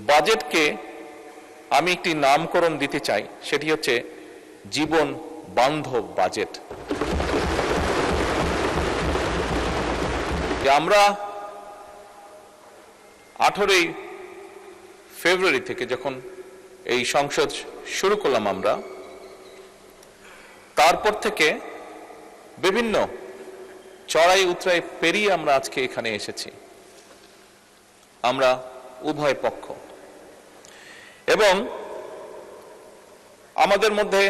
বাজেটকে আমি একটি নামকরণ দিতে চাই, সেটি হচ্ছে জীবন বান্ধব বাজেট। আমরা 18ই ফেব্রুয়ারি থেকে যখন এই সংসদ শুরু করলাম, আমরা তারপর থেকে বিভিন্ন চড়াই উতরাই পেরিয়ে আমরা আজকে এখানে এসেছি। আমরা উভয় পক্ষ, এবং আমাদের মধ্যে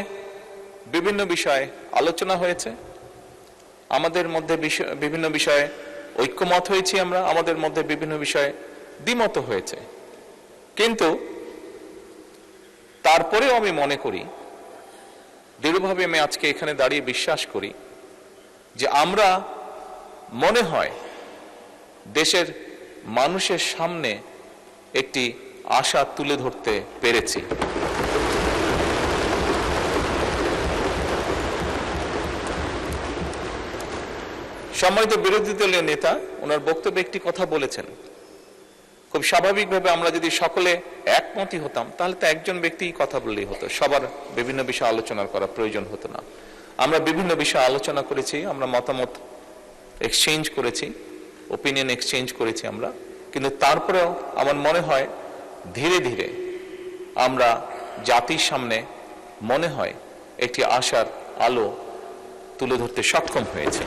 বিভিন্ন বিষয়ে আলোচনা হয়েছে, আমাদের মধ্যে বিভিন্ন বিষয়ে ঐক্যমত হয়েছি, আমরা আমাদের মধ্যে বিভিন্ন বিষয়ে দ্বিমত হয়েছে। কিন্তু তারপরেও আমি মনে করি, দৃঢ়ভাবে আমি আজকে এখানে দাঁড়িয়ে বিশ্বাস করি যে আমরা মনে হয় দেশের মানুষের সামনে একটি আশা তুলে ধরতে পেরেছি। সম্মানিত বিরোধী দলীয় নেতা ওনার বক্তব্যে একটি কথা বলেছেন, খুব স্বাভাবিকভাবে আমরা যদি সকলে একমতই হতাম তাহলে তো একজন ব্যক্তি কথা বললেই হতো, সবার বিভিন্ন বিষয়ে আলোচনা করা প্রয়োজন হতো না। আমরা বিভিন্ন বিষয়ে আলোচনা করেছি, আমরা মতামত এক্সচেঞ্জ করেছি, ওপিনিয়ন এক্সচেঞ্জ করেছি আমরা, কিন্তু তারপরেও আমার মনে হয় ধীরে ধীরে আমরা জাতির সামনে মনে হয় একটি আশার আলো তুলে ধরতে সক্ষম হয়েছে।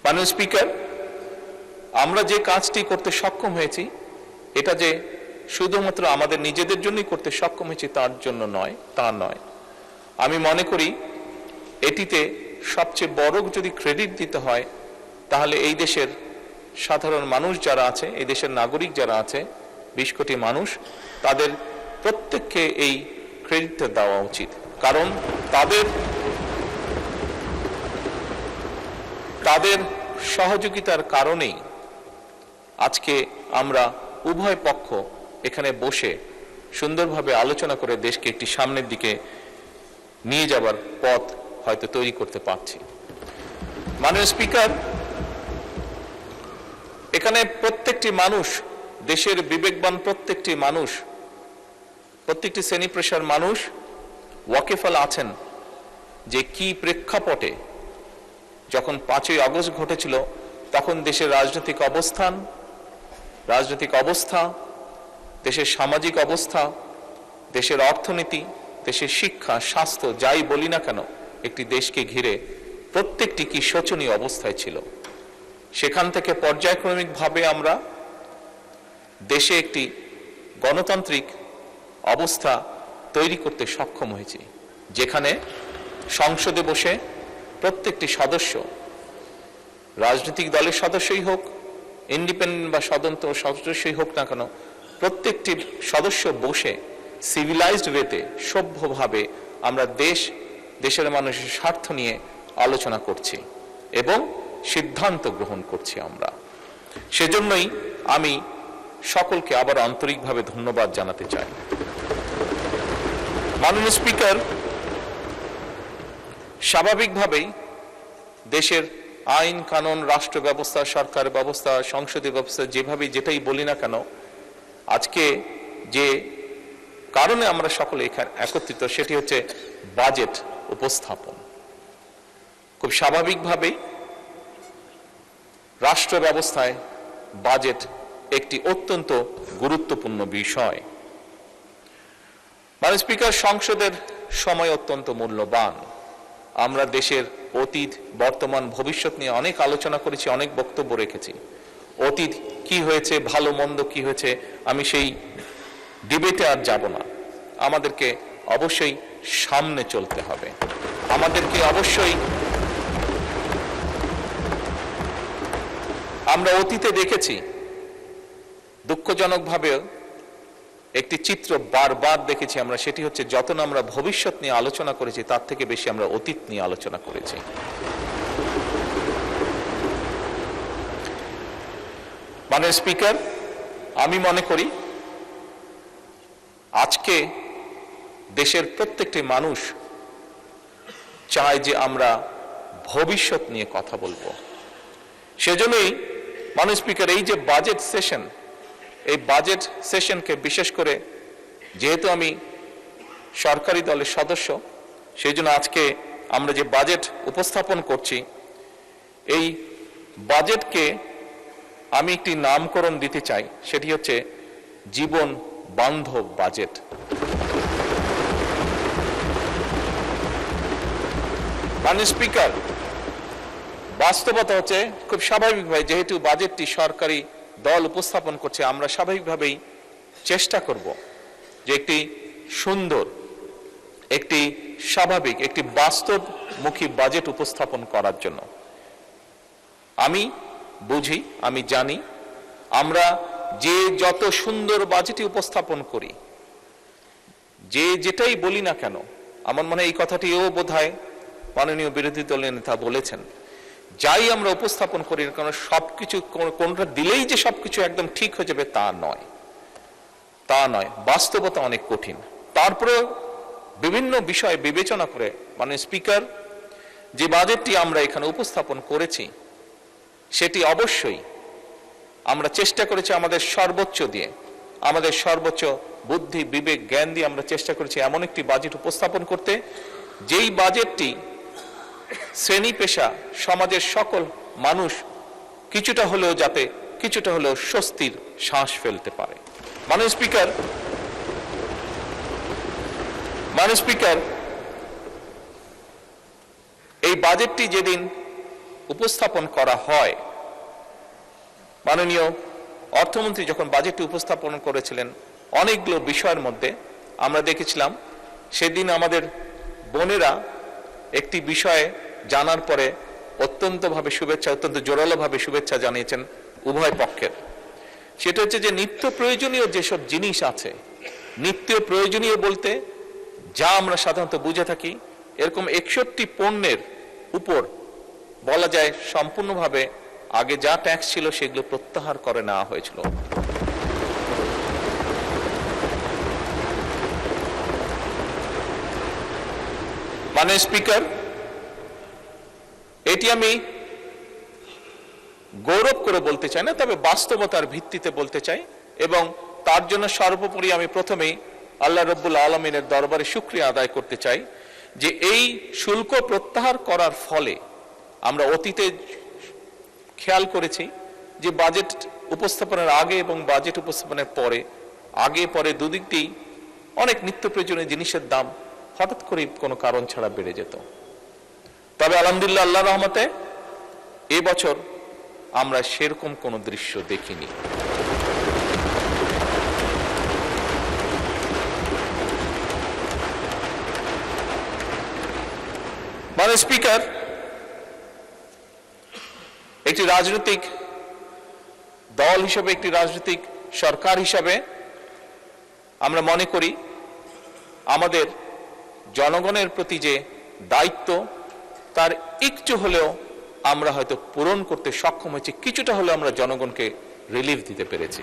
মাননীয় স্পিকার, আমরা যে কাজটি করতে সক্ষম হয়েছি এটা যে শুধুমাত্র আমাদের নিজেদের জন্যই করতে সক্ষম হয়েছি তার জন্য নয়, তা নয়। আমি মনে করি এটিতে সবচেয়ে বড় যদি ক্রেডিট দিতে হয় তাহলে এই দেশের সাধারণ মানুষ যারা আছে, এই দেশের নাগরিক যারা আছে, 20 কোটি মানুষ, তাদের প্রত্যেককে এই ক্রেডিটটা দেওয়া উচিত। কারণ তাদের সহযোগিতার কারণেই আজকে আমরা উভয় পক্ষ এখানে বসে সুন্দরভাবে আলোচনা করে দেশকে একটি সামনের দিকে নিয়ে যাবার পথ হয়তো তৈরি করতে পারছি। মাননীয় স্পিকার, এখানে প্রত্যেকটি মানুষ, দেশের বিবেকবান প্রত্যেকটি মানুষ, প্রত্যেকটি শ্রেণী পেশার মানুষ ওয়াকিফাল আছেন যে কি প্রেক্ষাপটে যখন 5ই আগস্ট ঘটেছিল তখন দেশের রাজনৈতিক অবস্থা, দেশের সামাজিক অবস্থা, দেশের অর্থনীতি, দেশের শিক্ষা, স্বাস্থ্য, যাই বলি না কেন, একটি দেশকে ঘিরে প্রত্যেকটি কি শোচনীয় অবস্থায় ছিল। সেখান থেকে পর্যায়ক্রমিকভাবে আমরা দেশে একটি গণতান্ত্রিক অবস্থা তৈরি করতে সক্ষম হয়েছি, যেখানে সংসদে বসে প্রত্যেকটি সদস্য, রাজনৈতিক দলের সদস্যই হোক, ইন্ডিপেন্ডেন্ট বা স্বতন্ত্র সদস্যই হোক না কেন, প্রত্যেকটি সদস্য বসে সিভিলাইজড ওয়েতে, সভ্যভাবে আমরা দেশের মানুষের স্বার্থ নিয়ে আলোচনা করছি এবং সিদ্ধান্ত গ্রহণ করছি। আমরা সেজন্যই আমি সকলকে আবার আন্তরিকভাবে ধন্যবাদ জানাতে চাই। মাননীয় স্পিকার, স্বাভাবিকভাবেই দেশের আইন কানুন, রাষ্ট্র ব্যবস্থা, সরকার ব্যবস্থা, সংসদীয় ব্যবস্থা, যেভাবে যেটাই বলি না কেন, আজকে যে কারণে আমরা সকলে এখানে একত্রিত সেটি হচ্ছে বাজেট উপস্থাপন। খুব স্বাভাবিকভাবেই রাষ্ট্র ব্যবস্থায় বাজেট একটি অত্যন্ত গুরুত্বপূর্ণ বিষয়। মাননীয় স্পিকার, সংসদের সময় অত্যন্ত মূল্যবান। আমরা দেশের অতীত, বর্তমান, ভবিষ্যৎ নিয়ে অনেক আলোচনা করেছি, অনেক বক্তব্য রেখেছি। অতীত কি হয়েছে, ভালো মন্দ কি হয়েছে, আমি সেই ডিবেটে আর যাব না। আমাদেরকে অবশ্যই সামনে চলতে হবে, আমাদেরকে অবশ্যই, আমরা অতীতে দেখেছি দুঃখজনকভাবে একটি চিত্র বারবার দেখেছি আমরা, সেটি হচ্ছে যত না আমরা ভবিষ্যৎ নিয়ে আলোচনা করেছি তার থেকে বেশি আমরা অতীত নিয়ে আলোচনা করেছি। মাননীয় স্পিকার, আমি মনে করি আজকে দেশের প্রত্যেকটি মানুষ চায় যে আমরা ভবিষ্যৎ নিয়ে কথা বলবো। সেজন্যই মাননীয় স্পিকার, এই যে বাজেট সেশন, এই বাজেট সেশনকে বিশেষ করে যেহেতু আমি সরকারি দলের সদস্য, সেই জন্য আজকে আমরা যে বাজেট উপস্থাপন করছি, এই বাজেটকে আমি একটি নামকরণ দিতে চাই, সেটি হচ্ছে জীবন বান্ধব বাজেট। মাননীয় স্পিকার, বাস্তবতা হচ্ছে খুব স্বাভাবিকভাবে যেহেতু বাজেটটি সরকারি দল উপস্থাপন করছে, আমরা স্বাভাবিকভাবেই চেষ্টা করব যে একটি সুন্দর, একটি স্বাভাবিক, একটি বাস্তবমুখী বাজেট উপস্থাপন করার জন্য। আমি বুঝি, আমি জানি, আমরা যে যত সুন্দর বাজেটই উপস্থাপন করি, যে যেটাই বলি না কেন, আমার মনে হয় এই কথাটিও বোধহয় মাননীয় বিরোধী দলের নেতা বলেছেন, যাই আমরা উপস্থাপন করি না কেন সবকিছু কোনটা দিলেই যে সবকিছু একদম ঠিক হয়ে যাবে তা নয়, তা নয়। বাস্তবতা অনেক কঠিন। তারপরে বিভিন্ন বিষয় বিবেচনা করে মাননীয় স্পিকার, যে বাজেটটি আমরা এখানে উপস্থাপন করেছি সেটি অবশ্যই আমরা চেষ্টা করেছি আমাদের সর্বোচ্চ দিয়ে, আমাদের সর্বোচ্চ বুদ্ধি, বিবেক, জ্ঞান দিয়ে আমরা চেষ্টা করেছি এমন একটি বাজেট উপস্থাপন করতে, যেই বাজেটটি শ্রেণী পেশা, সমাজের সকল মানুষ কিছুটা হলেও যাতে কিছুটা হলেও স্বস্তির শ্বাস ফেলতে পারে। মাননীয় স্পিকার, এই বাজেটটি যেদিন উপস্থাপন করা হয়, মাননীয় অর্থমন্ত্রী যখন বাজেটটি উপস্থাপন করেছিলেন, অনেকগুলো বিষয়ের মধ্যে আমরা দেখেছিলাম সেদিন আমাদের বোনেরা একটি বিষয়ে জানার পরে অত্যন্ত জোরালোভাবে শুভেচ্ছা জানিয়েছেন উভয় পক্ষের। সেটা হচ্ছে যে নিত্য প্রয়োজনীয় যেসব জিনিস আছে, নিত্য প্রয়োজনীয় বলতে যা আমরা সাধারণত বুঝে থাকি, এরকম 61 পণ্যের উপর বলা যায় সম্পূর্ণভাবে আগে যা ট্যাক্স ছিল সেগুলো প্রত্যাহার করে নেওয়া হয়েছিল। মাননীয় স্পিকার, এটি আমি গৌরব করে বলতে চাই না, তবে বাস্তবতার ভিত্তিতে বলতে চাই, এবং তার জন্য সর্বোপরি আমি প্রথমেই আল্লাহ রব্বুল আলমিনের দরবারে শুকরিয়া আদায় করতে চাই যে এই শুল্ক প্রত্যাহার করার ফলে আমরা অতীতে খেয়াল করেছি যে বাজেট উপস্থাপনের আগে এবং বাজেট উপস্থাপনের পরে, আগে পরে দুদিক দিয়েই অনেক নিত্য প্রয়োজনীয় জিনিসের দাম হঠাৎ করে কোনো কারণ ছাড়া বেড়ে যেত। তবে আলহামদুলিল্লাহ, আল্লাহর রহমতে এবছর আমরা সেরকম কোনো দৃশ্য দেখিনি। মাননীয় স্পিকার, একটি রাজনৈতিক দল হিসেবে, একটি রাজনৈতিক সরকার হিসেবে আমরা মনে করি আমাদের জনগণের প্রতি যে দায়িত্ব, তার একটু হলেও আমরা হয়তো পূরণ করতে সক্ষম হয়েছি, কিছুটা হলেও আমরা জনগণকে রিলিফ দিতে পেরেছি।